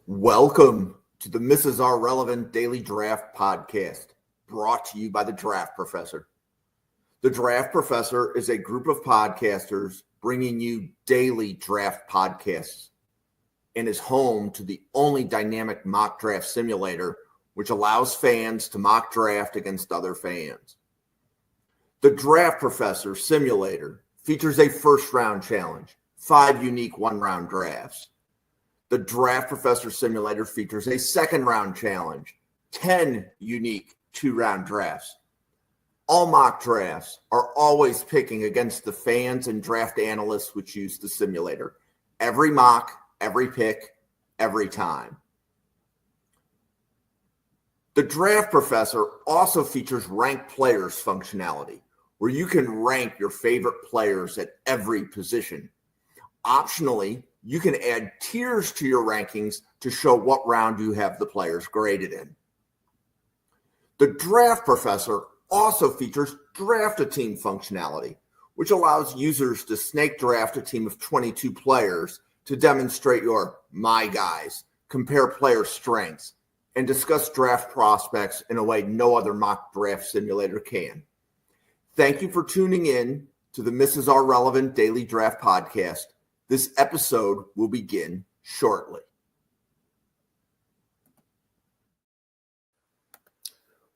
Welcome to the Mrs. R Relevant Daily Draft Podcast, brought to you by the Draft Professor. The Draft Professor is a group of podcasters bringing you daily draft podcasts and is home to the only dynamic mock draft simulator which allows fans to mock draft against other fans. The Draft Professor Simulator features a first-round challenge, 5 unique one-round drafts. The Draft Professor Simulator features a second-round challenge, 10 unique 2-round drafts. All mock drafts are always picking against the fans and draft analysts which use the simulator. Every mock, every pick, every time. The Draft Professor also features ranked players functionality, where you can rank your favorite players at every position. Optionally, you can add tiers to your rankings to show what round you have the players graded in. The Draft Professor also features Draft a Team functionality, which allows users to snake draft a team of 22 players to demonstrate your my guys, compare player strengths, and discuss draft prospects in a way no other mock draft simulator can. Thank you for tuning in to the Mrs. R Relevant Daily Draft Podcast. This episode will begin shortly.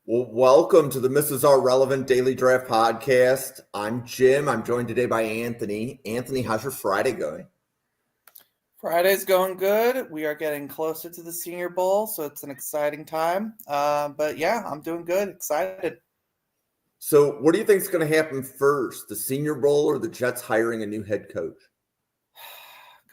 Well, welcome to the Mrs. R Relevant Daily Draft Podcast. I'm Jim. I'm joined today by Anthony. Anthony, how's your Friday going? Friday's going good. We are getting closer to the Senior Bowl, so it's an exciting time. But yeah, I'm doing good, excited. So what do you think is going to happen first, the Senior Bowl or the Jets hiring a new head coach?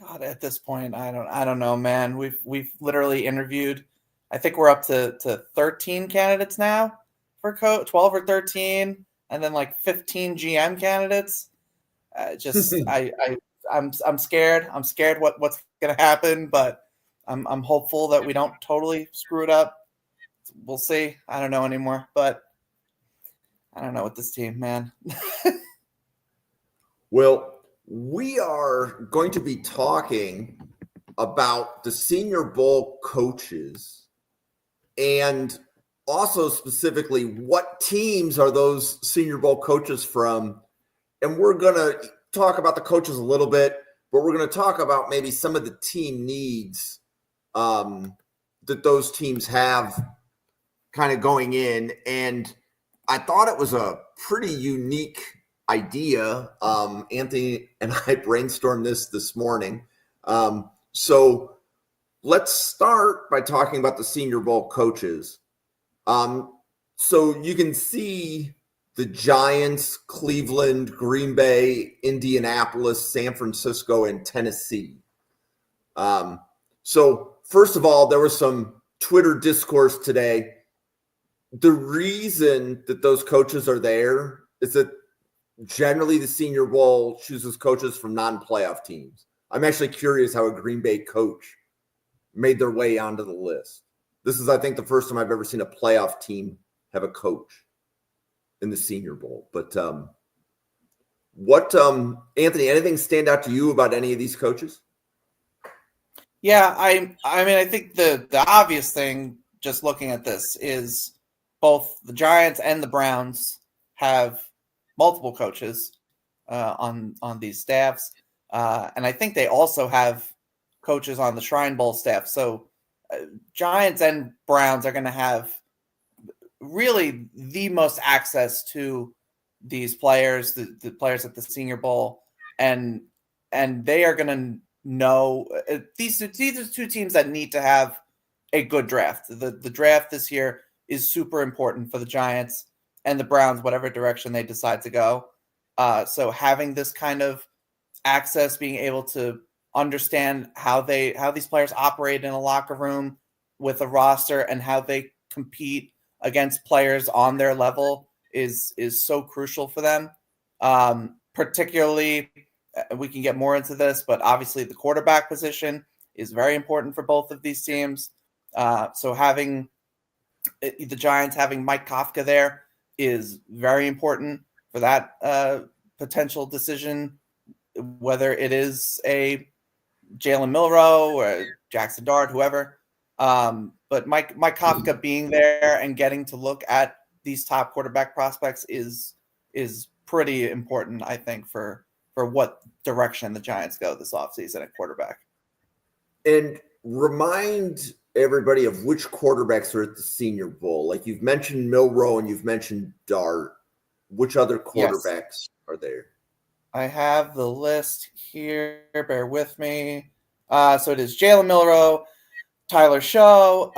God, at this point, I don't know, man. We've literally interviewed. I think we're up to 13 candidates now for coach, 12 or 13, and then like 15 GM candidates. I'm scared. I'm scared what's gonna happen, but I'm hopeful that we don't totally screw it up. We'll see. I don't know anymore, but I don't know with this team, man. Well, we are going to be talking about the Senior Bowl coaches and also specifically what teams are those Senior Bowl coaches from. And we're going to talk about the coaches a little bit, but we're going to talk about maybe some of the team needs that those teams have kind of going in. And I thought it was a pretty unique idea. Anthony and I brainstormed this morning. So let's start by talking about the Senior Bowl coaches. So you can see the Giants, Cleveland, Green Bay, Indianapolis, San Francisco, and Tennessee. So first of all, there was some Twitter discourse today. The reason that those coaches are there is that generally the Senior Bowl chooses coaches from non-playoff teams. I'm actually curious how a Green Bay coach made their way onto the list. This is, I think, the first time I've ever seen a playoff team have a coach in the Senior Bowl. But Anthony, anything stand out to you about any of these coaches? Yeah, I mean, I think the obvious thing, just looking at this, is both the Giants and the Browns have multiple coaches on these staffs. And I think they also have coaches on the Shrine Bowl staff. So Giants and Browns are going to have really the most access to these players, the players at the Senior Bowl. And they are going to know these are two teams that need to have a good draft. The draft this year is super important for the Giants and the Browns, whatever direction they decide to go. So having this kind of access, being able to understand how these players operate in a locker room with a roster and how they compete against players on their level is so crucial for them. Particularly, we can get more into this, but obviously the quarterback position is very important for both of these teams. So having the Giants having Mike Kafka there is very important for that potential decision, whether it is a Jalen Milroe or Jackson Dart, whoever. But Mike Kafka being there and getting to look at these top quarterback prospects is pretty important, I think, for what direction the Giants go this offseason at quarterback. And remind everybody of which quarterbacks are at the Senior Bowl. Like you've mentioned Milroe and you've mentioned Dart. Which other quarterbacks are there? I have the list here. Bear with me. So it is Jalen Milroe, Tyler Show,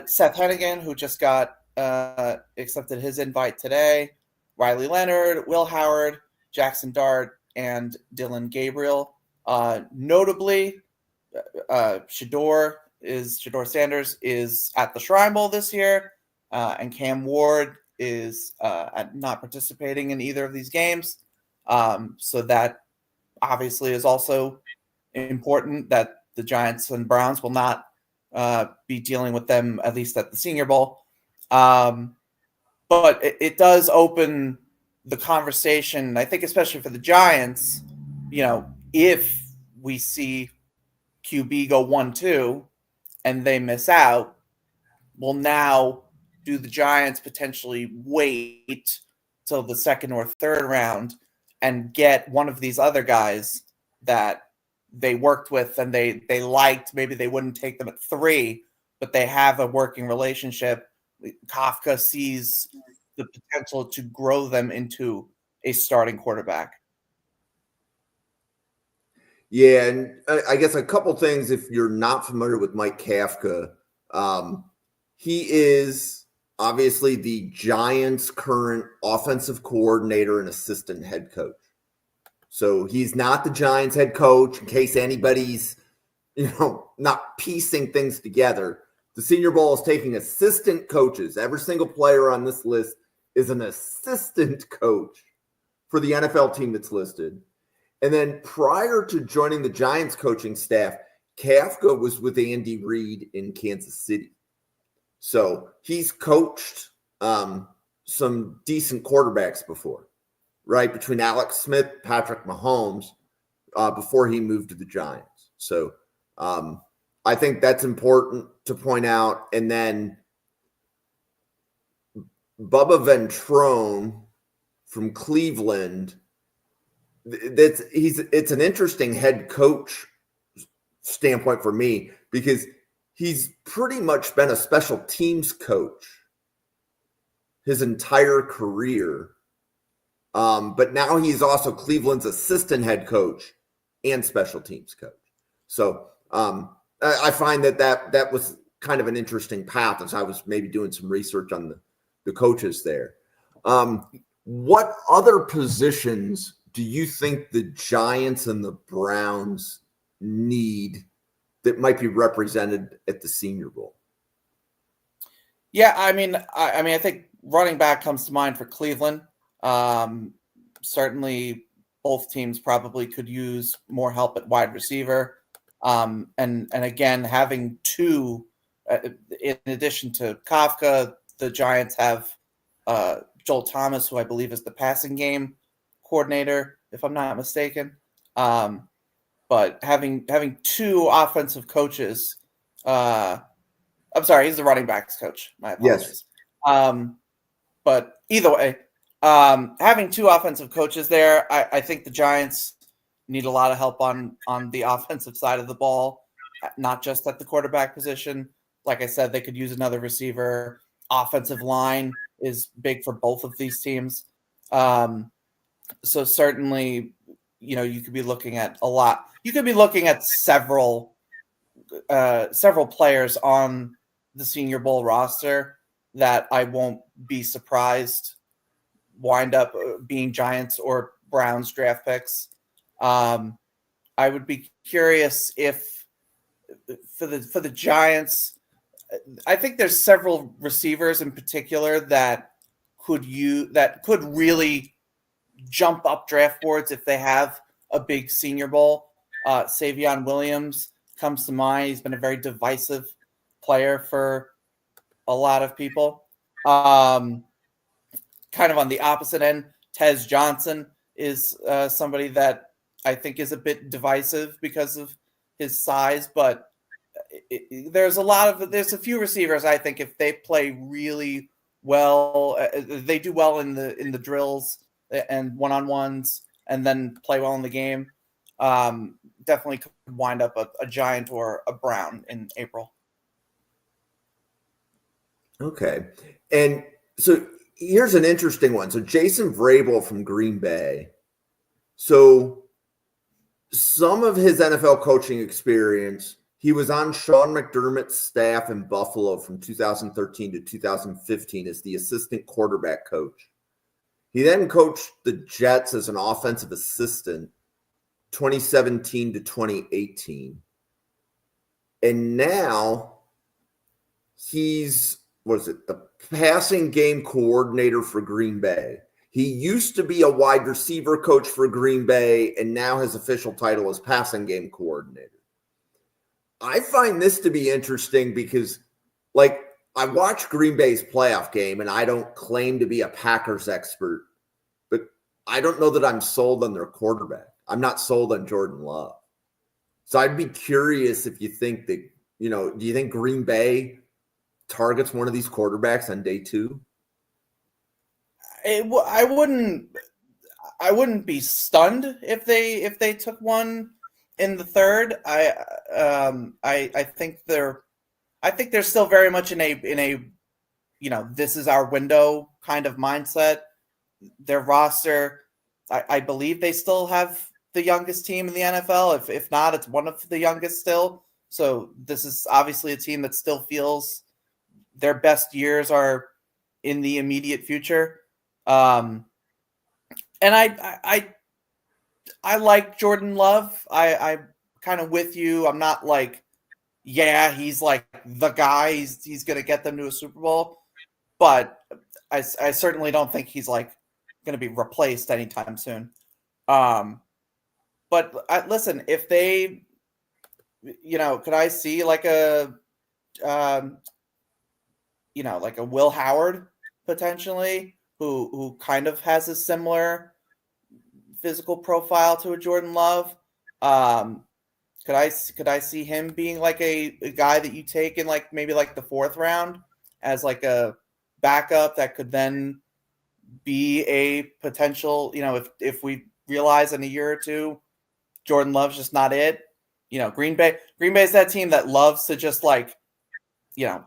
Seth Hennigan, who just got accepted his invite today, Riley Leonard, Will Howard, Jackson Dart, and Dylan Gabriel. Notably, Shedeur Sanders is at the Shrine Bowl this year, and Cam Ward is not participating in either of these games. So that obviously is also important that the Giants and Browns will not be dealing with them, at least at the Senior Bowl. But it does open the conversation, I think, especially for the Giants, if we see QB go 1-2 and they miss out, well, now do the Giants potentially wait till the second or third round and get one of these other guys that they worked with and they liked? Maybe they wouldn't take them at 3, but they have a working relationship. Kafka sees the potential to grow them into a starting quarterback. Yeah, and I guess a couple things if you're not familiar with Mike Kafka. He is obviously the Giants' current offensive coordinator and assistant head coach. So he's not the Giants' head coach, in case anybody's, not piecing things together. The Senior Bowl is taking assistant coaches. Every single player on this list is an assistant coach for the NFL team that's listed. And then prior to joining the Giants coaching staff, Kafka was with Andy Reid in Kansas City. So he's coached some decent quarterbacks before, right? Between Alex Smith, Patrick Mahomes, before he moved to the Giants. So I think that's important to point out. And then Bubba Ventrone from Cleveland, it's an interesting head coach standpoint for me because he's pretty much been a special teams coach his entire career. But now he's also Cleveland's assistant head coach and special teams coach. So I find that was kind of an interesting path as I was maybe doing some research on the coaches there. What other positions do you think the Giants and the Browns need that might be represented at the Senior Bowl? Yeah, I think running back comes to mind for Cleveland. Certainly, both teams probably could use more help at wide receiver. And again, having 2, in addition to Kafka, the Giants have Joel Thomas, who I believe is the passing game coordinator, if I'm not mistaken. But having 2 offensive coaches, I'm sorry, he's the running backs coach. My apologies. Yes. But either way, having 2 offensive coaches there, I think the Giants need a lot of help on the offensive side of the ball, not just at the quarterback position. Like I said, they could use another receiver. Offensive line is big for both of these teams. So certainly, you could be looking at a lot. You could be looking at several players on the Senior Bowl roster that I won't be surprised wind up being Giants or Browns draft picks. I would be curious if for the Giants, I think there's several receivers in particular that could really jump up draft boards if they have a big Senior Bowl. Savion Williams comes to mind. He's been a very divisive player for a lot of people. Kind of on the opposite end, Tez Johnson is somebody that I think is a bit divisive because of his size, but there's a few receivers I think if they play really well, they do well in the drills and one-on-ones, and then play well in the game. Definitely could wind up a Giant or a Brown in April. Okay, and so here's an interesting one. So Jason Vrabel from Green Bay. So some of his NFL coaching experience, he was on Sean McDermott's staff in Buffalo from 2013 to 2015 as the assistant quarterback coach. He then coached the Jets as an offensive assistant 2017 to 2018. And now he's, the passing game coordinator for Green Bay. He used to be a wide receiver coach for Green Bay, and now his official title is passing game coordinator. I find this to be interesting because, I watched Green Bay's playoff game, and I don't claim to be a Packers expert, but I don't know that I'm sold on their quarterback. I'm not sold on Jordan Love. So I'd be curious if you think that, do you think Green Bay targets one of these quarterbacks on day 2? I wouldn't be stunned if they took one in the third. I think they're still very much in a this is our window kind of mindset. Their roster, I believe they still have the youngest team in the NFL. If not, it's one of the youngest still. So this is obviously a team that still feels their best years are in the immediate future. And I like Jordan Love. I'm kind of with you. I'm not like, yeah, he's like the guy. He's going to get them to a Super Bowl, but I certainly don't think he's like going to be replaced anytime soon. But listen, if they, could I see like a, like a Will Howard potentially, who kind of has a similar physical profile to a Jordan Love? Could I see him being like a guy that you take in like maybe like the 4th round as like a backup that could then be a potential, if we realize in a year or two Jordan Love's just not it. Green Bay is that team that loves to just like,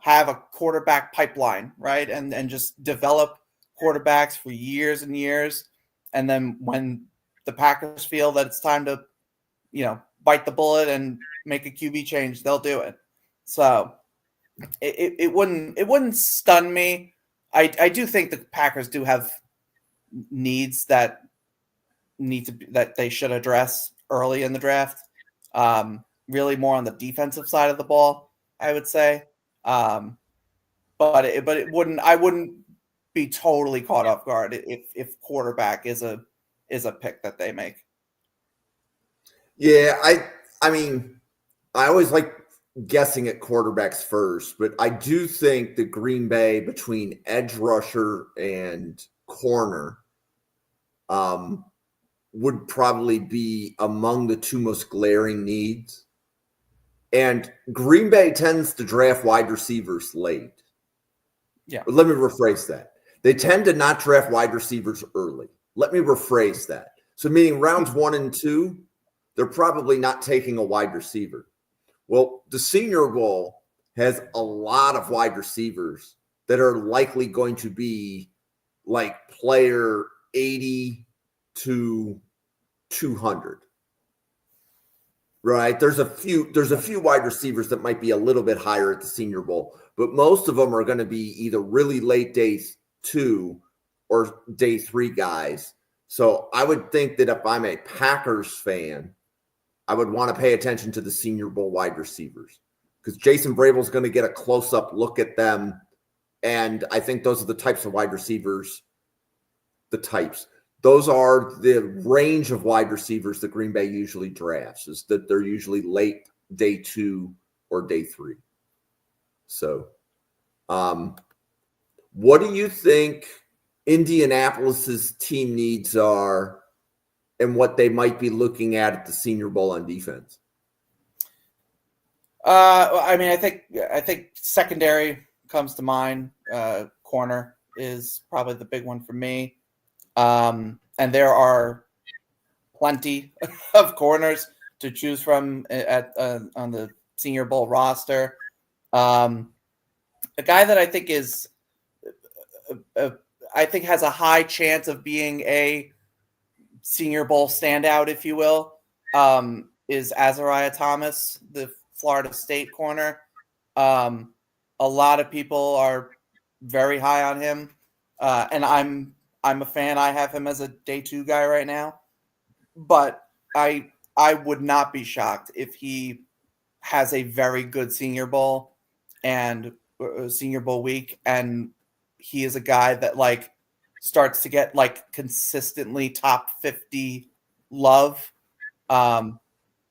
have a quarterback pipeline, right? And just develop quarterbacks for years and years. And then when the Packers feel that it's time to, bite the bullet and make a QB change, they'll do it. So it wouldn't stun me. I do think the Packers do have needs that they should address early in the draft. Really more on the defensive side of the ball, I would say. But it wouldn't. I wouldn't be totally caught off guard if quarterback is a pick that they make. Yeah, I mean, I always like guessing at quarterbacks first, but I do think that Green Bay between edge rusher and corner would probably be among the 2 most glaring needs. And Green Bay tends to draft wide receivers late. Yeah. But let me rephrase that. They tend to not draft wide receivers early. Let me rephrase that. So meaning rounds 1 and 2, they're probably not taking a wide receiver. Well, the Senior Bowl has a lot of wide receivers that are likely going to be like player 80 to 200. Right. There's a few wide receivers that might be a little bit higher at the Senior Bowl, but most of them are going to be either really late day 2 or day 3 guys. So I would think that if I'm a Packers fan, I would want to pay attention to the Senior Bowl wide receivers because Jason Vrabel is going to get a close-up look at them. And I think those are the types of wide receivers, those are the range of wide receivers that Green Bay usually drafts, is that they're usually late day 2 or day 3. So what do you think Indianapolis's team needs are and what they might be looking at the Senior Bowl on defense? I mean, I think secondary comes to mind. Corner is probably the big one for me. And there are plenty of corners to choose from on the Senior Bowl roster. A guy that I think is, I think has a high chance of being a Senior Bowl standout, if you will, is Azariah Thomas, the Florida State corner. A lot of people are very high on him, and I'm a fan. I have him as a day 2 guy right now, but I would not be shocked if he has a very good Senior Bowl and Senior Bowl week, and he is a guy that like starts to get like consistently top 50 love. And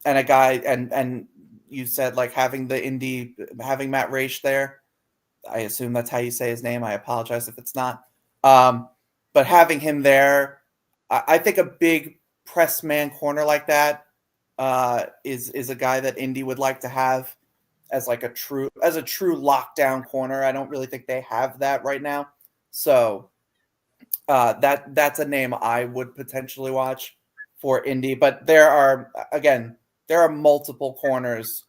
a guy, and you said like having Matt Raich there. I assume that's how you say his name. I apologize if it's not. But having him there, I think a big press man corner like that is a guy that Indy would like to have as like a true lockdown corner. I don't really think they have that right now. So that's a name I would potentially watch for Indy. But there are multiple corners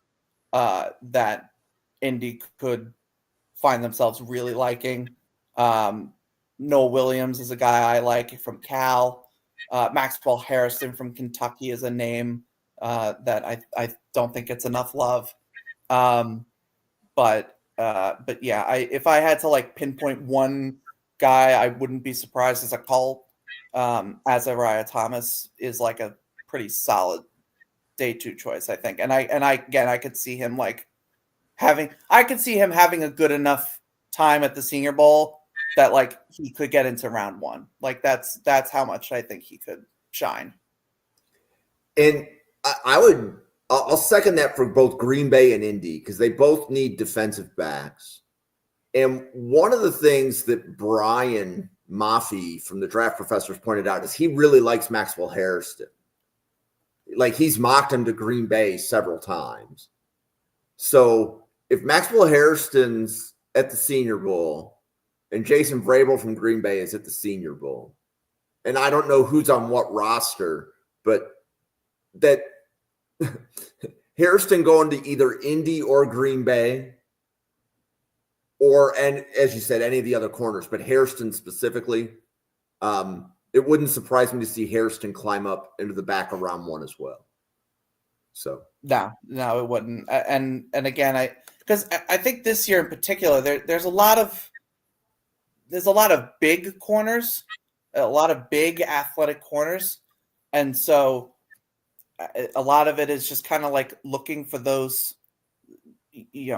that Indy could find themselves really liking. Noah Williams is a guy I like from Cal. Maxwell Harrison from Kentucky is a name that I don't think gets enough love. But yeah, if I had to like pinpoint one guy, I wouldn't be surprised as a cult. Azariah Thomas is like a pretty solid day 2 choice, I think. And I could see him like having a good enough time at the Senior Bowl that like he could get into round 1. Like that's how much I think he could shine. And I'll second that for both Green Bay and Indy because they both need defensive backs. And one of the things that Brian Maffei from the Draft Professors pointed out is he really likes Maxwell Harrison. Like he's mocked him to Green Bay several times. So if Maxwell Harrison's at the Senior Bowl and Jason Vrabel from Green Bay is at the Senior Bowl, and I don't know who's on what roster, but that Harrison going to either Indy or Green Bay, and as you said, any of the other corners, but Harrison specifically, it wouldn't surprise me to see Harrison climb up into the back of round 1 as well. So no, it wouldn't. And again, because I think this year in particular, there's a lot of big corners, a lot of big athletic corners, and so a lot of it is just kind of like looking for those,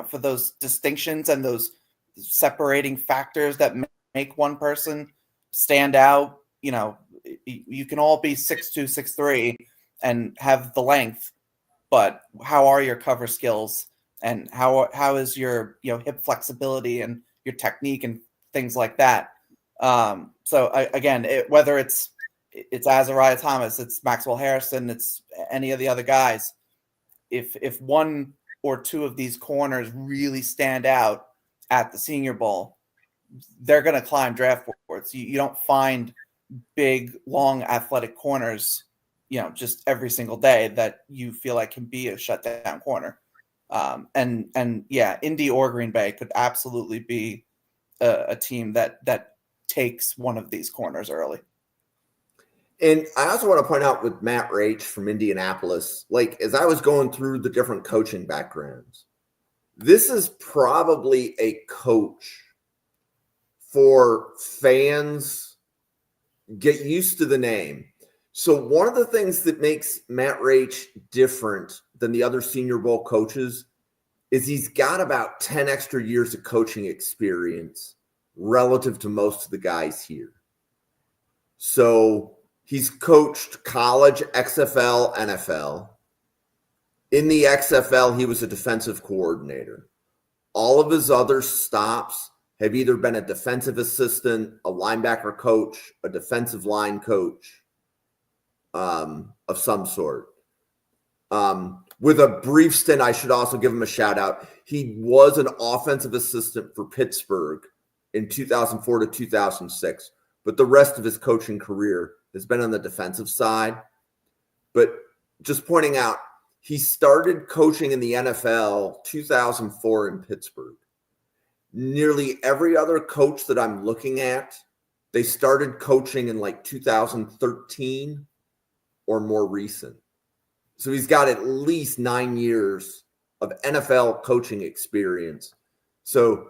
for those distinctions and those separating factors that make one person stand out. You can all be 6'2", 6'3", and have the length, but how are your cover skills and how is your hip flexibility and your technique and things like that. So again, whether it's Azariah Thomas, it's Maxwell Harrison, it's any of the other guys, if one or two of these corners really stand out at the Senior Bowl, they're going to climb draft boards. You don't find big, long, athletic corners, just every single day that you feel like can be a shutdown corner. And yeah, Indy or Green Bay could absolutely be a team that takes one of these corners early. And I also want to point out with Matt Raich from Indianapolis, like as I was going through the different coaching backgrounds, this is probably a coach for fans get used to the name. So one of the things that makes Matt Raich different than the other Senior Bowl coaches is he's got about 10 extra years of coaching experience relative to most of the guys here. So he's coached college, XFL, NFL. In the XFL, he was a defensive coordinator. All of his other stops have either been a defensive assistant, a linebacker coach, a defensive line coach of some sort. with a brief stint, I should also give him a shout out. He was an offensive assistant for Pittsburgh in 2004 to 2006, but the rest of his coaching career has been on the defensive side. But just pointing out, he started coaching in the NFL 2004 in Pittsburgh. Nearly every other coach that I'm looking at, they started coaching in like 2013 or more recent. So he's got at least 9 years of NFL coaching experience. So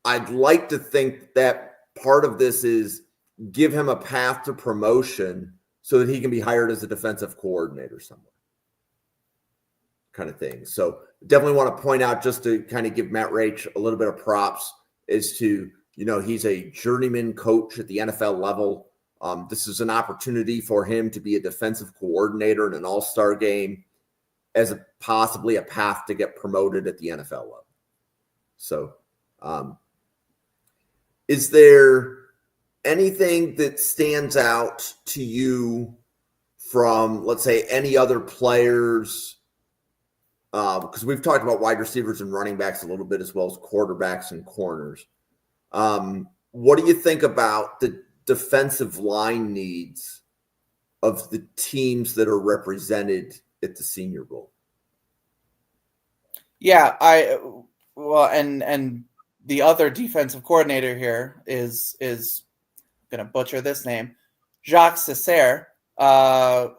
I'd like to think that part of this is give him a path to promotion so that he can be hired as a defensive coordinator somewhere, kind of thing. So definitely want to point out, just to kind of give Matt Raich a little bit of props, as to, he's a journeyman coach at the NFL level. This is an opportunity for him to be a defensive coordinator in an all-star game, as possibly a path to get promoted at the NFL level. So is there anything that stands out to you from, let's say, any other players? Because we've talked about wide receivers and running backs a little bit, as well as quarterbacks and corners. What do you think about the defensive line needs of the teams that are represented at the Senior Bowl? Yeah, and the other defensive coordinator here is going to butcher this name, Jacques Cesaire,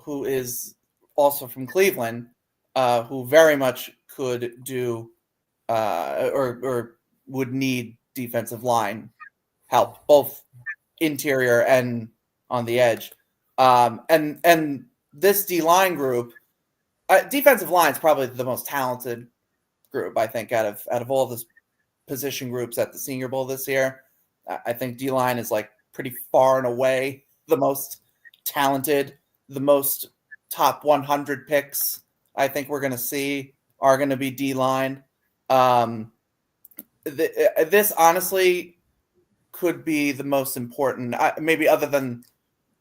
who is also from Cleveland, who very much could do or would need defensive line help, both interior and on the edge. And this D-line group, defensive line is probably the most talented group, I think, out of all the position groups at the Senior Bowl this year. I think D-line is like pretty far and away the most talented, the most top 100 picks I think we're going to see are going to be D-line. This honestly could be the most important, maybe other than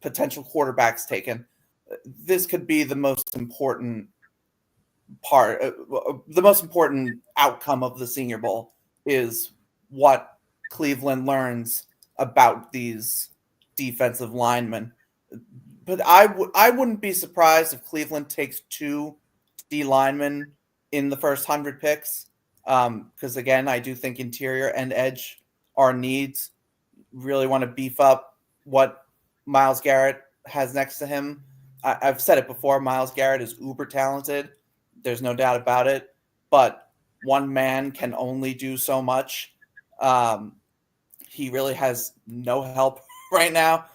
potential quarterbacks taken. This could be the most important part, the most important outcome of the Senior Bowl is what Cleveland learns about these defensive linemen. But I wouldn't be surprised if Cleveland takes 2 D linemen in the first 100 picks. Because again, I do think interior and edge are needs. Really want to beef up what Myles Garrett has next to him. I've said it before, Myles Garrett is uber talented. There's no doubt about it. But one man can only do so much. He really has no help right now.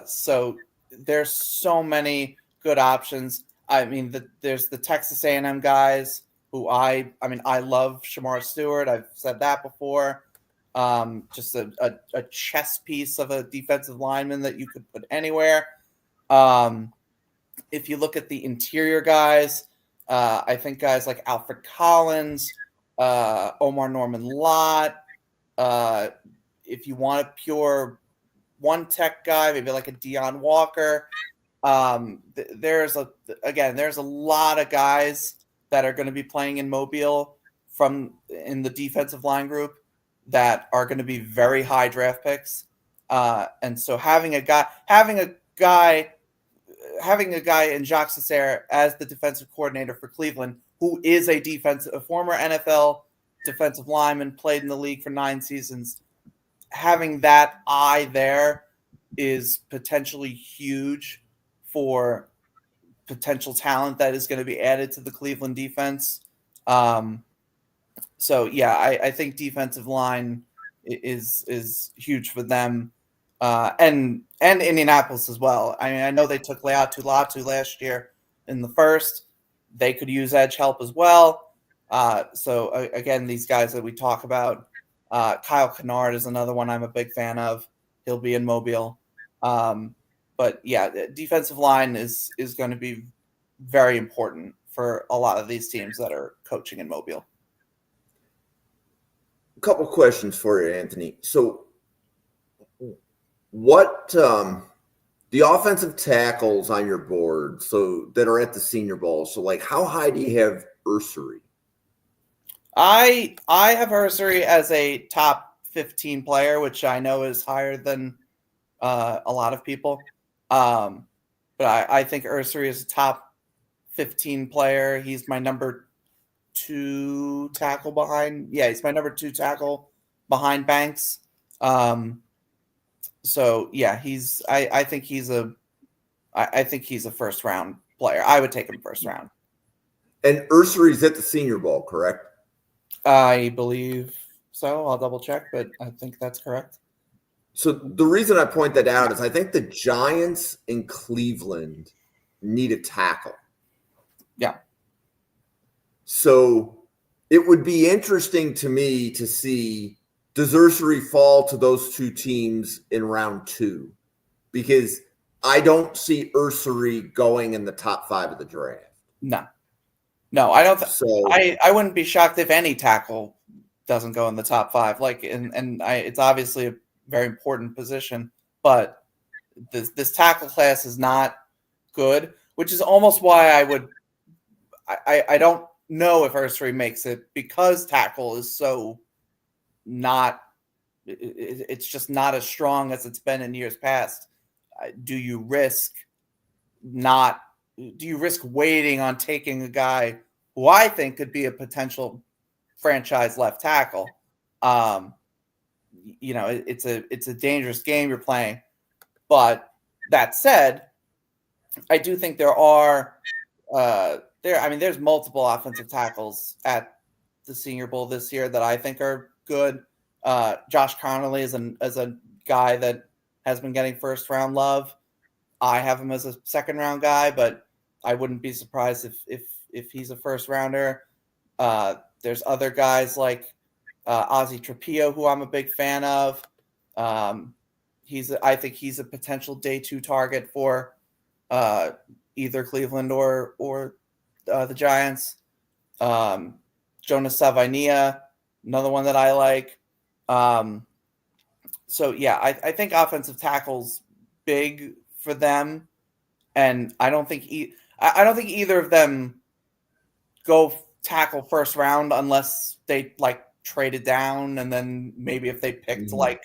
So there's so many good options. I mean, there's the Texas A&M guys who I love Shamar Stewart. I've said that before. Just a chess piece of a defensive lineman that you could put anywhere. If you look at the interior guys, I think guys like Alfred Collins, Omar Norman Lott. If you want a pure one tech guy, maybe like a Deion Walker. There's a lot of guys that are going to be playing in Mobile in the defensive line group that are going to be very high draft picks. And so having a guy in Jacques Cesaire as the defensive coordinator for Cleveland, who is a former NFL defensive lineman, played in the league for 9 seasons, having that eye there is potentially huge for potential talent that is going to be added to the Cleveland defense. So yeah, I think defensive line is huge for them, and Indianapolis as well. I mean, I know they took Leatu Latu last year in the first. They could use edge help as well. So again, these guys that we talk about, Kyle Kennard is another one I'm a big fan of. He'll be in Mobile. But yeah, the defensive line is going to be very important for a lot of these teams that are coaching in Mobile. A couple questions for you, Anthony. So what The offensive tackles on your board, so that are at the Senior Bowl. So, like, how high do you have Ursery? I have Ursery as a top 15 player, which I know is higher than a lot of people. But I think Ursery is a top 15 player. He's my number 2 tackle behind. Yeah, he's my number 2 tackle behind Banks. So yeah, I think he's a first round player. I would take him first round. And Ursery's at the Senior Bowl, correct? I believe so. I'll double check, but I think that's correct. So the reason I point that out is I think the Giants in Cleveland need a tackle. Yeah. So it would be interesting to me to see, does Ursery fall to those two teams in round 2? Because I don't see Ursery going in the top 5 of the draft. No, I don't. I wouldn't be shocked if any tackle doesn't go in the top 5. Like, it's obviously a very important position, but this tackle class is not good, which is almost why I don't know if Ursery makes it, because tackle is so not. It's just not as strong as it's been in years past. Do you risk waiting on taking a guy who I think could be a potential franchise left tackle? It's a dangerous game you're playing. But that said, I do think there's multiple offensive tackles at the Senior Bowl this year that I think are good. Josh Connolly is a guy that has been getting first round love. I have him as a second round guy, but I wouldn't be surprised if he's a first rounder. There's other guys like Ozzie Trapillo, who I'm a big fan of. I think he's a potential day 2 target for either Cleveland or the Giants. Jonas Savainia, another one that I like. So yeah, I think offensive tackle's big for them, and I don't think either of them go tackle first round unless they like traded down, and then maybe if they picked like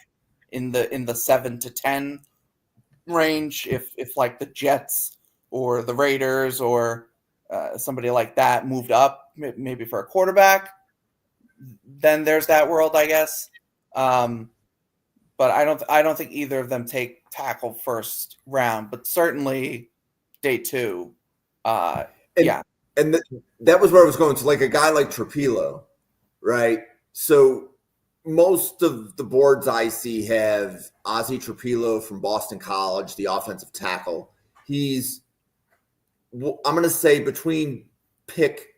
in the 7 to 10 range, if like the Jets or the Raiders or somebody like that moved up maybe for a quarterback, then there's that world, I guess. But I don't think either of them take tackle first round, but certainly day 2. Yeah. And that was where I was going to, like a guy like Trapillo, right? So most of the boards I see have Ozzie Trapillo from Boston College, the offensive tackle. I'm going to say between pick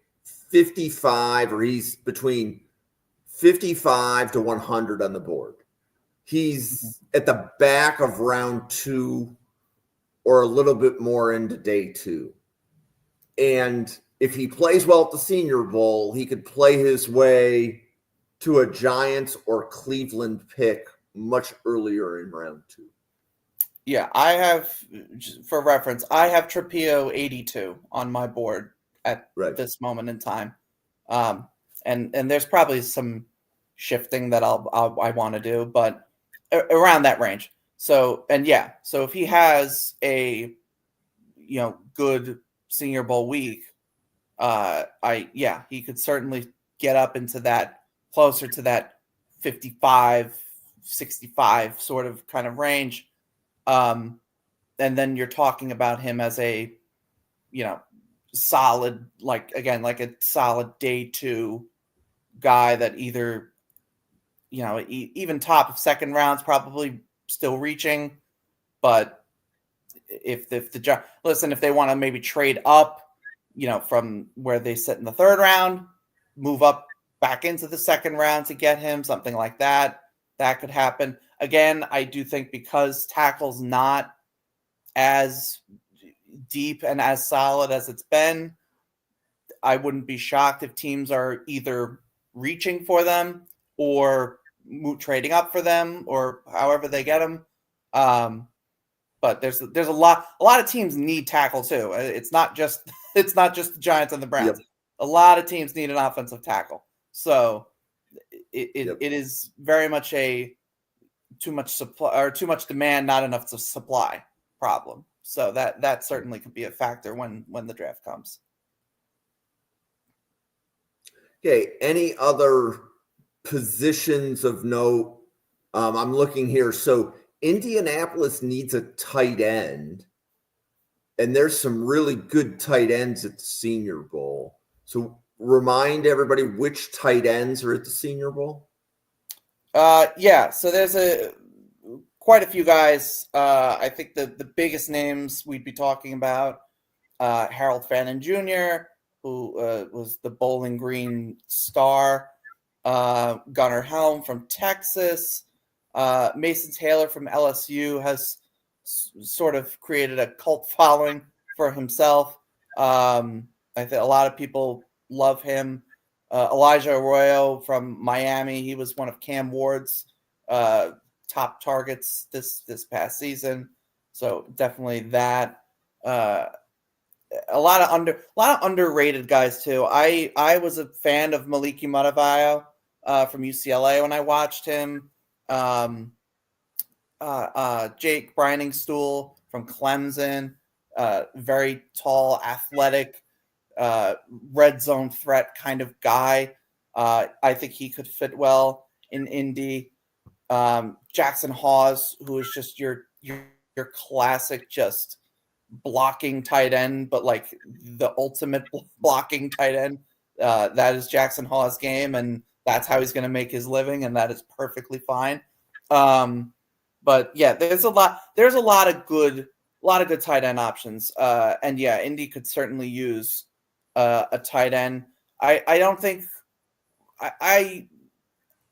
55, or he's between 55 to 100 on the board. He's at the back of round 2 or a little bit more into day 2. And if he plays well at the Senior Bowl, he could play his way to a Giants or Cleveland pick much earlier in round 2. Yeah, I have, for reference, I have Trapillo 82 on my board at this moment in time. And there's probably some shifting that I want to do, but around that range. So if he has a good Senior Bowl week, he could certainly get up into that, closer to that 55, 65 sort of kind of range. And then you're talking about him as a, solid, like a solid day 2 guy that either, even top of second round's probably still reaching, but if they want to maybe trade up, from where they sit in the third round, move up back into the second round to get him, something like that could happen. Again, I do think because tackle's not as deep and as solid as it's been, I wouldn't be shocked if teams are either reaching for them or trading up for them, or however they get them. But there's a lot of teams need tackle too. It's not just the Giants and the Browns. Yep. A lot of teams need an offensive tackle. So it is very much a too much supply or too much demand, not enough to supply problem. So that certainly could be a factor when the draft comes. Okay. Any other positions of note? I'm looking here. So Indianapolis needs a tight end, and there's some really good tight ends at the Senior Bowl. So remind everybody which tight ends are at the Senior Bowl. Yeah. So there's quite a few guys. I think the biggest names we'd be talking about, Harold Fannin Jr., who was the Bowling Green star, Gunnar Helm from Texas, Mason Taylor from LSU has sort of created a cult following for himself. I think a lot of people love him. Elijah Arroyo from Miami, he was one of Cam Ward's top targets this past season. So definitely that. A lot of underrated guys too. I was a fan of Maliki Mataviao from UCLA when I watched him. Jake Briningstool from Clemson, very tall, athletic, red zone threat kind of guy. I think he could fit well in Indy. Jackson Hawes, who is just your classic just blocking tight end, but like the ultimate blocking tight end. That is Jackson Hawes' game, and that's how he's going to make his living, and that is perfectly fine. But yeah, there's a lot of good tight end options. And yeah, Indy could certainly use a tight end. I don't think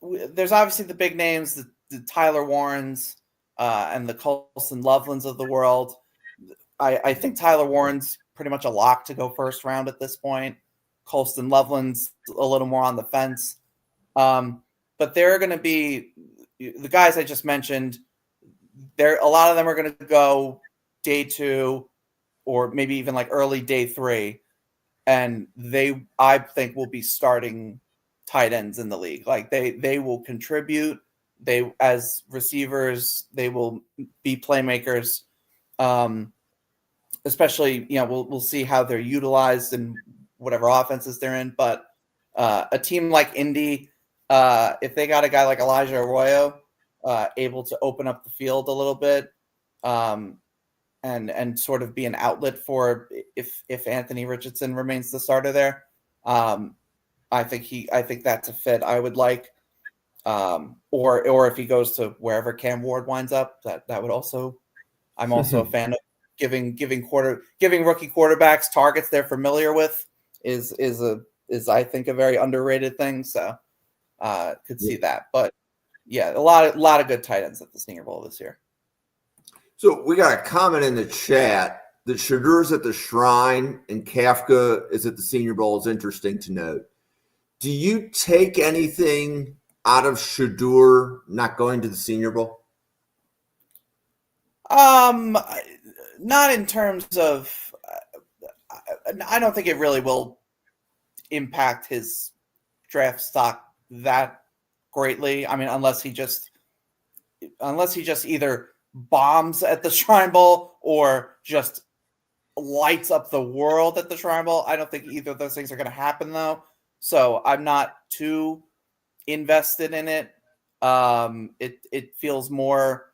there's obviously the big names, the Tyler Warrens and the Colston Lovelands of the world. I think Tyler Warren's pretty much a lock to go first round at this point. Colston Loveland's a little more on the fence. But there are going to be the guys I just mentioned. A lot of them are going to go day 2 or maybe even like early day 3. And I think, will be starting tight ends in the league. Like they will contribute. They, as receivers, they will be playmakers. Especially, we'll see how they're utilized in whatever offenses they're in. But a team like Indy, if they got a guy like Elijah Arroyo, able to open up the field a little bit, and sort of be an outlet for if Anthony Richardson remains the starter there, I think that's a fit I would like. Or if he goes to wherever Cam Ward winds up, that would also. I'm also a fan of giving rookie quarterbacks targets they're familiar with is I think a very underrated thing. So could see that. But yeah, a lot of good tight ends at the Senior Bowl this year. So we got a comment in the chat that Shedur's at the Shrine and Kafka is at the Senior Bowl is interesting to note. Do you take anything out of Shedur not going to the Senior Bowl? Not in terms of. I don't think it really will impact his draft stock that greatly. I mean, unless he just either bombs at the Shrine Bowl or just lights up the world at the Shrine Bowl. I don't think either of those things are going to happen, though. So I'm not too invested in it. It feels more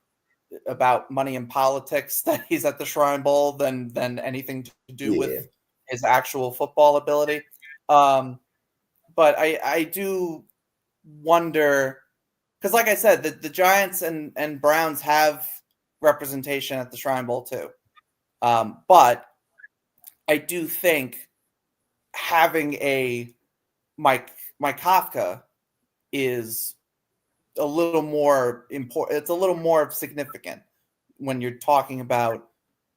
about money and politics that he's at the Shrine Bowl than anything to do with his actual football ability. But I do wonder, because like I said, the Giants and Browns have representation at the Shrine Bowl too. But I do think having a Mike Kafka is a little more important. It's a little more significant when you're talking about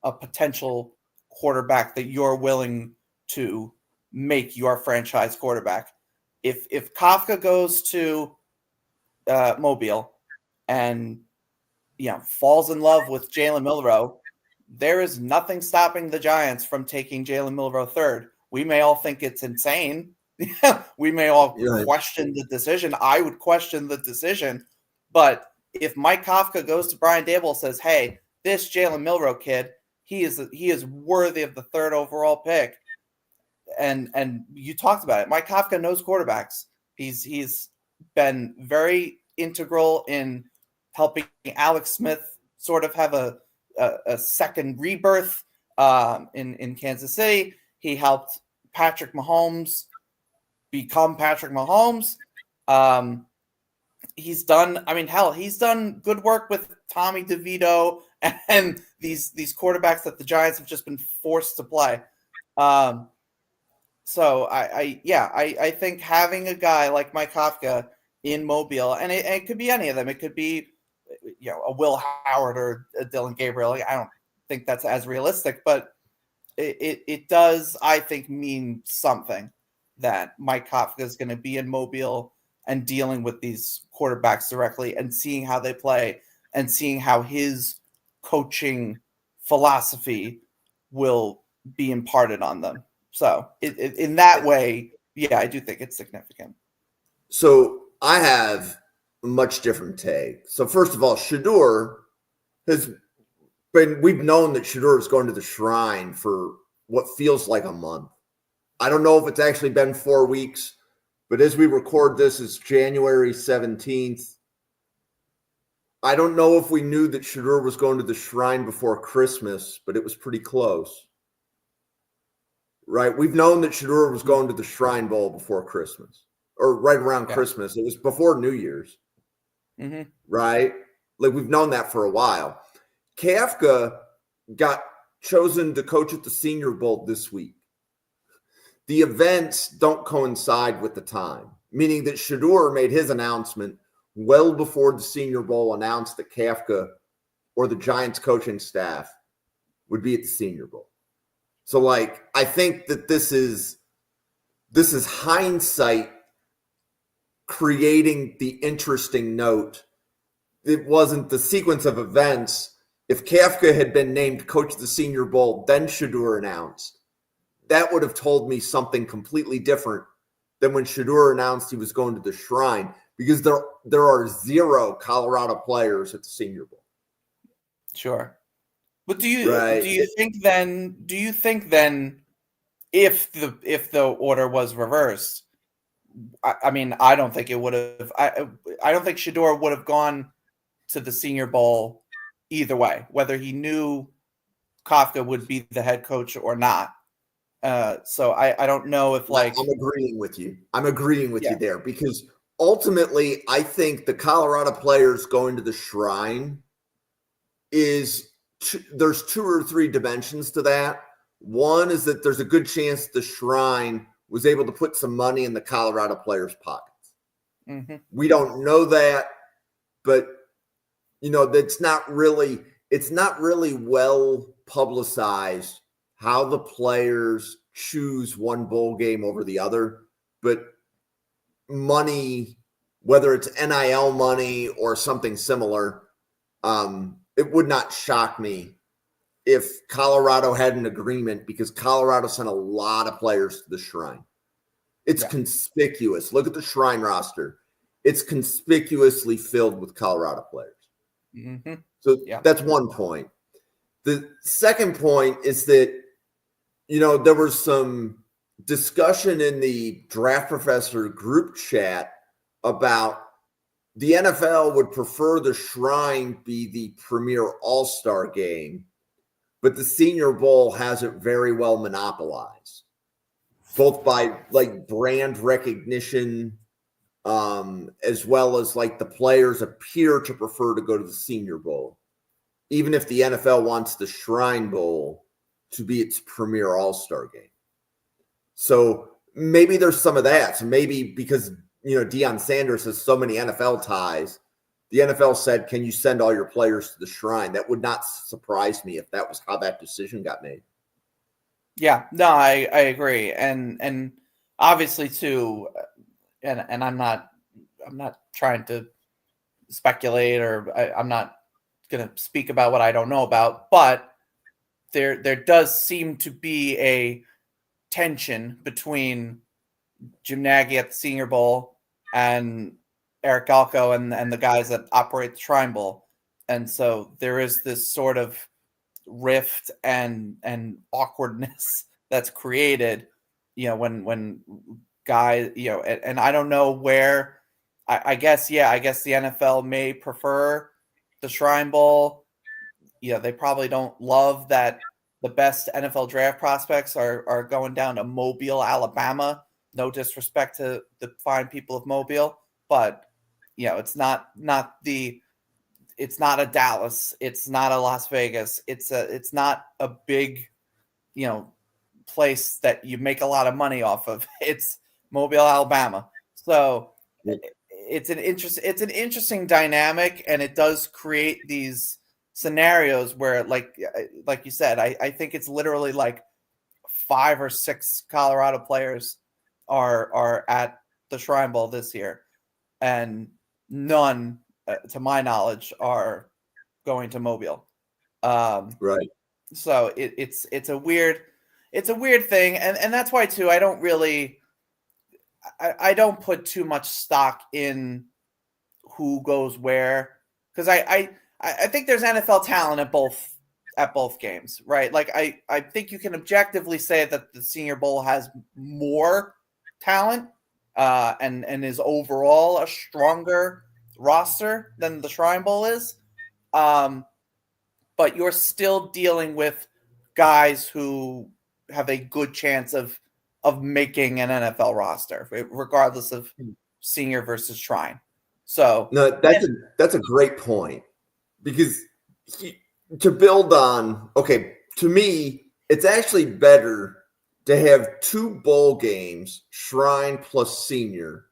a potential quarterback that you're willing to make your franchise quarterback. If Kafka goes to Mobile and falls in love with Jalen Milroe there is nothing stopping the Giants from taking Jalen Milroe third. We may all think it's insane. We may all question the decision. I would question the decision. But if Mike Kafka goes to Brian Daboll and says, hey, this Jalen Milroe kid, he is worthy of the third overall pick. And you talked about it. Mike Kafka knows quarterbacks. He's been very integral in helping Alex Smith sort of have a second rebirth in Kansas City. He helped Patrick Mahomes become Patrick Mahomes. He's done good work with Tommy DeVito and these quarterbacks that the Giants have just been forced to play. So I think having a guy like Mike Kafka in Mobile, and it could be any of them. It could be, a Will Howard or a Dylan Gabriel. I don't think that's as realistic, but it does, I think, mean something that Mike Kafka is going to be in Mobile and dealing with these quarterbacks directly and seeing how they play and seeing how his coaching philosophy will be imparted on them. So in that way, yeah, I do think it's significant. So I have a much different take. So first of all, Shedeur we've known that Shedeur is going to the Shrine for what feels like a month. I don't know if it's actually been 4 weeks, but as we record this, it's January 17th. I don't know if we knew that Shedeur was going to the Shrine before Christmas, but it was pretty close. Right? We've known that Shedeur was going to the Shrine Bowl before Christmas, or right around Christmas. It was before New Year's. Mm-hmm. Right? Like, we've known that for a while. Kafka got chosen to coach at the Senior Bowl this week. The events don't coincide with the time, meaning that Shedeur made his announcement well before the Senior Bowl announced that Kafka or the Giants coaching staff would be at the Senior Bowl. So, like, I think that this is hindsight creating the interesting note. It wasn't the sequence of events. If Kafka had been named coach of the Senior Bowl, then Shedeur announced, that would have told me something completely different than when Shedeur announced he was going to the Shrine, because there are 0 Colorado players at the Senior Bowl. Sure. But do you think then if the order was reversed, I mean, I don't think it would have. I don't think Shedeur would have gone to the Senior Bowl either way, whether he knew Kafka would be the head coach or not. So I don't know if, like, I'm agreeing with you. You there, because ultimately I think the Colorado players going to the Shrine there's 2 or 3 dimensions to that. One is that there's a good chance the Shrine was able to put some money in the Colorado players' pockets. Mm-hmm. We don't know that, but it's not really well publicized how the players choose one bowl game over the other. But money, whether it's NIL money or something similar, it would not shock me if Colorado had an agreement, because Colorado sent a lot of players to the Shrine. It's conspicuous. Look at the Shrine roster. It's conspicuously filled with Colorado players. Mm-hmm. So that's one point. The second point is that, there was some discussion in the Draft Professor group chat about the NFL would prefer the Shrine be the premier all-star game, but the Senior Bowl has it very well monopolized, both by, like, brand recognition, as well as, like, the players appear to prefer to go to the Senior Bowl, even if the NFL wants the Shrine Bowl to be its premier all-star game. So maybe there's some of that. So maybe because Deion Sanders has so many NFL ties, the NFL said, can you send all your players to the Shrine? That would not surprise me if that was how that decision got made. Yeah, no, I agree. And obviously too, and I'm not trying to speculate, or I'm not going to speak about what I don't know about, but there does seem to be a tension between Jim Nagy at the Senior Bowl and Eric Galko and the guys that operate the Shrine Bowl. And so there is this sort of rift and awkwardness that's created, when guys, and I don't know where, I guess the NFL may prefer the Shrine Bowl. They probably don't love that the best NFL draft prospects are going down to Mobile, Alabama. No disrespect to the fine people of Mobile, but it's not a Dallas, it's not a Las Vegas, it's not a big, place that you make a lot of money off of. It's Mobile, Alabama. So it's an interesting dynamic, and it does create these scenarios where, like you said, I think it's literally like 5 or 6 Colorado players are at the Shrine Bowl this year, and none, to my knowledge, are going to Mobile. Right. So it's a weird thing, and that's why too I don't really I don't put too much stock in who goes where, because I think there's NFL talent at both games, right? Like I think you can objectively say that the Senior Bowl has more talent and is overall a stronger roster than the Shrine Bowl is. But you're still dealing with guys who have a good chance of making an NFL roster, regardless of Senior versus Shrine. So no, that's a great point, because to build on, okay, to me, it's actually better to have 2 bowl games, Shrine plus Senior.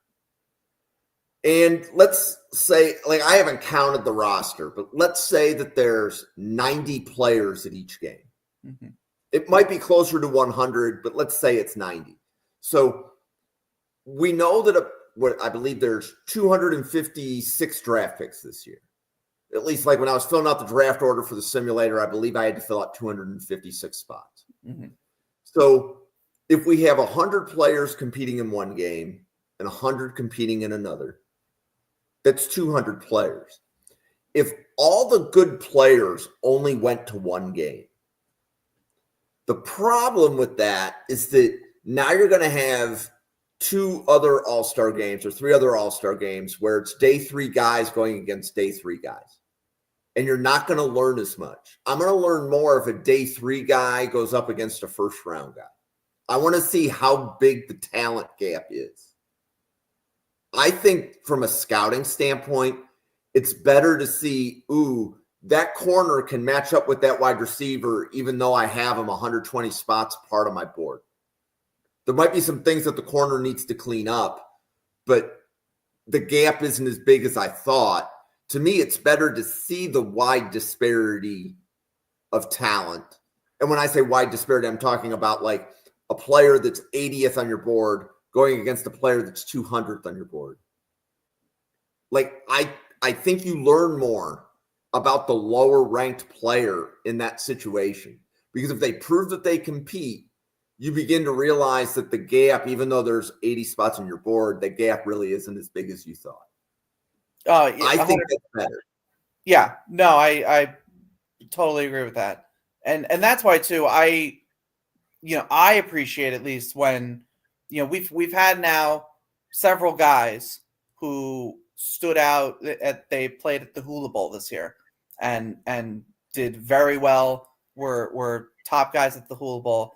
And let's say, like, I haven't counted the roster, but let's say that there's 90 players at each game. Mm-hmm. It might be closer to 100, but let's say it's 90. So we know that I believe there's 256 draft picks this year. At least, like, when I was filling out the draft order for the simulator, I believe I had to fill out 256 spots. Mm-hmm. So if we have 100 players competing in one game and 100 competing in another, that's 200 players. If all the good players only went to one game, the problem with that is that now you're going to have 2 other all-star games or 3 other all-star games where it's day 3 guys going against day 3 guys. And you're not going to learn as much. I'm going to learn more if a day 3 guy goes up against a first-round guy. I want to see how big the talent gap is. I think from a scouting standpoint, it's better to see, that corner can match up with that wide receiver, even though I have him 120 spots part of my board. There might be some things that the corner needs to clean up, but the gap isn't as big as I thought. To me, it's better to see the wide disparity of talent. And when I say wide disparity, I'm talking about like a player that's 80th on your board going against a player that's 200th on your board. Like, I think you learn more about the lower ranked player in that situation, because if they prove that they compete, you begin to realize that the gap, even though there's 80 spots on your board, the gap really isn't as big as you thought. I think that's better. Yeah, no, I totally agree with that. And that's why too, I appreciate, at least when, we've had now several guys who stood out they played at the Hula Bowl this year and did very well. Were top guys at the Hula Bowl.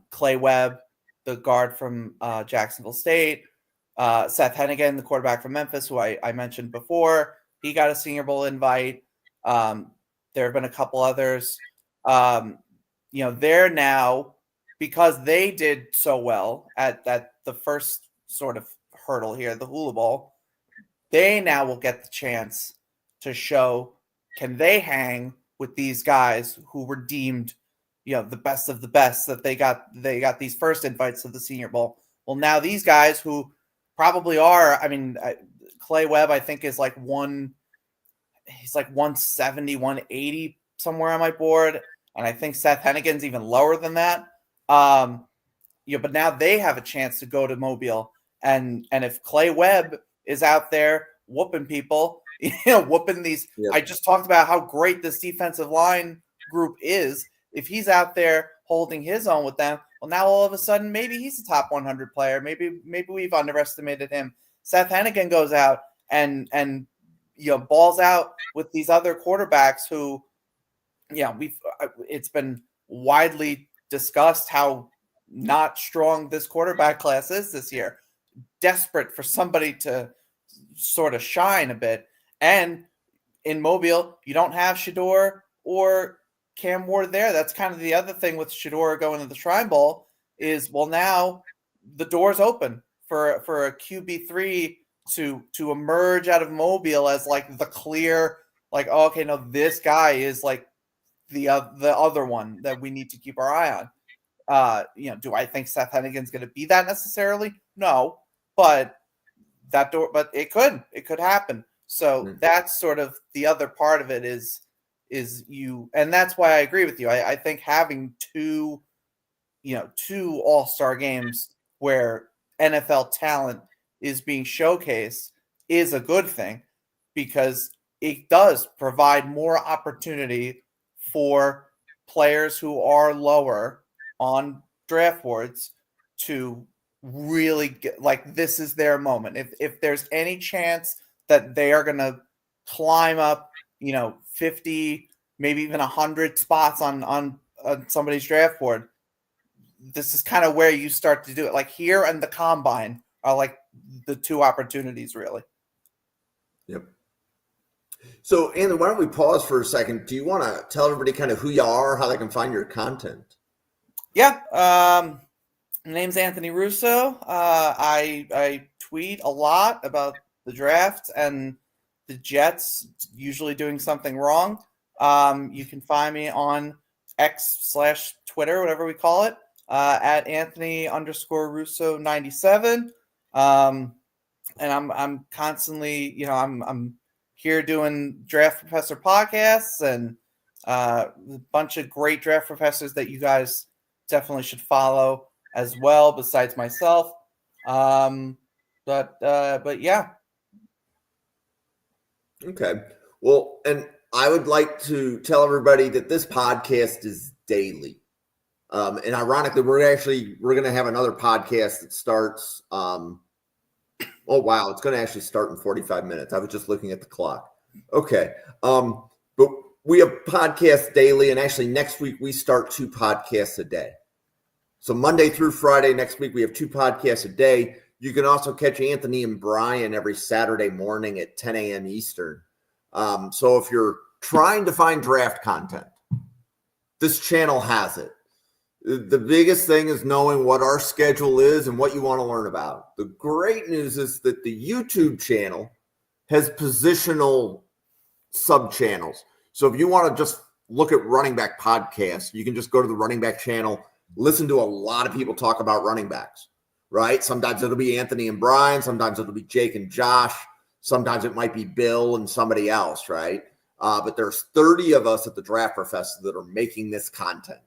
Clay Webb, the guard from Jacksonville State, Seth Hennigan, the quarterback from Memphis, who I mentioned before, he got a Senior Bowl invite. There have been a couple others. They're now, because they did so well at the first sort of hurdle here, the Hula Bowl, they now will get the chance to show, can they hang with these guys who were deemed, the best of the best, that they got these first invites to the Senior Bowl. Well, now these guys who probably are, Clay Webb, I think, is he's like 170, 180 somewhere on my board. and I think Seth Hennigan's even lower than that. But now they have a chance to go to Mobile, and if Clay Webb is out there whooping people, whooping these. Yep. I just talked about how great this defensive line group is. If he's out there holding his own with them, well, now all of a sudden maybe he's a top 100 player. Maybe we've underestimated him. Seth Hennigan goes out and balls out with these other quarterbacks who, it's been widely discussed how not strong this quarterback class is this year. Desperate for somebody to sort of shine a bit. And in Mobile, you don't have Shedeur or Cam Ward there. That's kind of the other thing with Shedeur going to the Shrine Bowl is, well, now the door's open for a QB3 to emerge out of Mobile as like the clear, like, oh, okay, no, this guy is like the other one that we need to keep our eye on. Do I think Seth Hennigan's going to be that necessarily? No, but it could happen. So that's sort of the other part of it is you, and that's why I agree with you. I think having two all-star games where NFL talent is being showcased is a good thing, because it does provide more opportunity for players who are lower on draft boards to really get, like, this is their moment. If there's any chance that they are going to climb up, 50, maybe even 100 spots on somebody's draft board, this is kind of where you start to do it. Like here and the combine are like the two opportunities, really. Yep. So, Anthony, why don't we pause for a second? Do you want to tell everybody kind of who you are, how they can find your content? Yeah. My name's Anthony Russo. I tweet a lot about the draft and the Jets usually doing something wrong. You can find me on X/Twitter, whatever we call it, at Anthony_Russo97. And I'm constantly, I'm here doing Draft Professor podcasts and a bunch of great draft professors that you guys definitely should follow as well, besides myself. But yeah. Okay. Well, and I would like to tell everybody that this podcast is daily. And ironically, we're going to have another podcast that starts. Oh, wow. It's going to actually start in 45 minutes. I was just looking at the clock. Okay. But we have podcasts daily. And actually next week we start 2 podcasts a day. So Monday through Friday next week, we have 2 podcasts a day. You can also catch Anthony and Brian every Saturday morning at 10 a.m. Eastern. So if you're trying to find draft content, this channel has it. The biggest thing is knowing what our schedule is and what you want to learn about. The great news is that the YouTube channel has positional sub-channels. So if you want to just look at running back podcasts, you can just go to the running back channel, listen to a lot of people talk about running backs, right? Sometimes it'll be Anthony and Brian. Sometimes it'll be Jake and Josh. Sometimes it might be Bill and somebody else, right? But there's 30 of us at the Draft Professor that are making this content.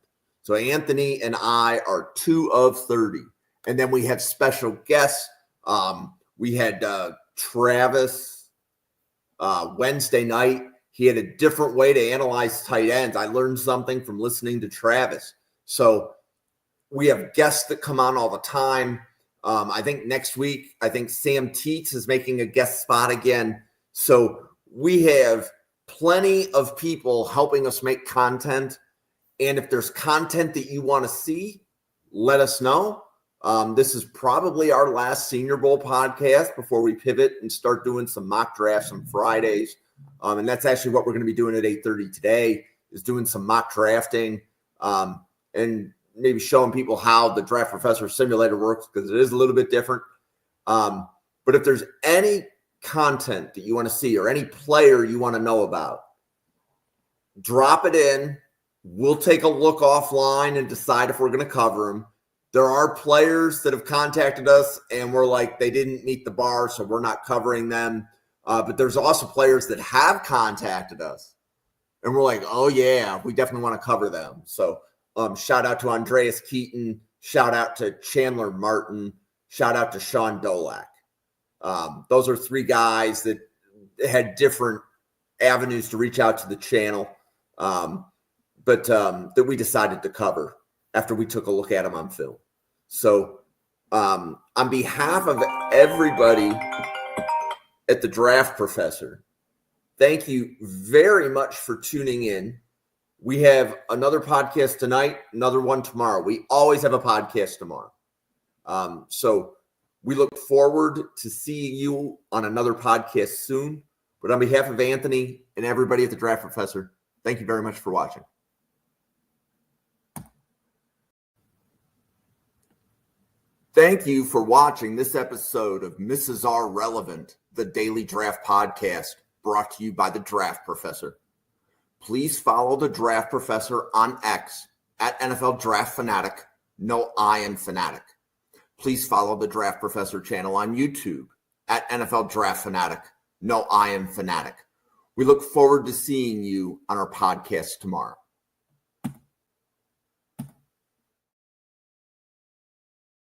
So Anthony and I are 2 of 30. And then we have special guests. We had Travis Wednesday night. He had a different way to analyze tight ends. I learned something from listening to Travis. So we have guests that come on all the time. I think next week, Sam Teets is making a guest spot again. So we have plenty of people helping us make content. And if there's content that you want to see, let us know. This is probably our last Senior Bowl podcast before we pivot and start doing some mock drafts on Fridays. And that's actually what we're going to be doing at 8:30 today, is doing some mock drafting and maybe showing people how the Draft Professor Simulator works, because it is a little bit different. But if there's any content that you want to see or any player you want to know about, drop it in. We'll take a look offline and decide if we're going to cover them. There are players that have contacted us and we're like, they didn't meet the bar, so we're not covering them. But there's also players that have contacted us And we're like, oh, yeah, we definitely want to cover them. So shout out to Andreas Keaton. Shout out to Chandler Martin. Shout out to Sean Dolak. Those are three guys that had different avenues to reach out to the channel, but that we decided to cover after we took a look at them on film. So on behalf of everybody at the Draft Professor, thank you very much for tuning in. We have another podcast tonight, another one tomorrow. We always have a podcast tomorrow. So we look forward to seeing you on another podcast soon. But on behalf of Anthony and everybody at the Draft Professor, thank you very much for watching. Thank you for watching this episode of Mrs. R Relevant, the Daily Draft Podcast, brought to you by the Draft Professor. Please follow the Draft Professor on X at NFL Draft Fanatic, no I in Fanatic. Please follow the Draft Professor channel on YouTube at NFL Draft Fanatic, no I in Fanatic. We look forward to seeing you on our podcast tomorrow.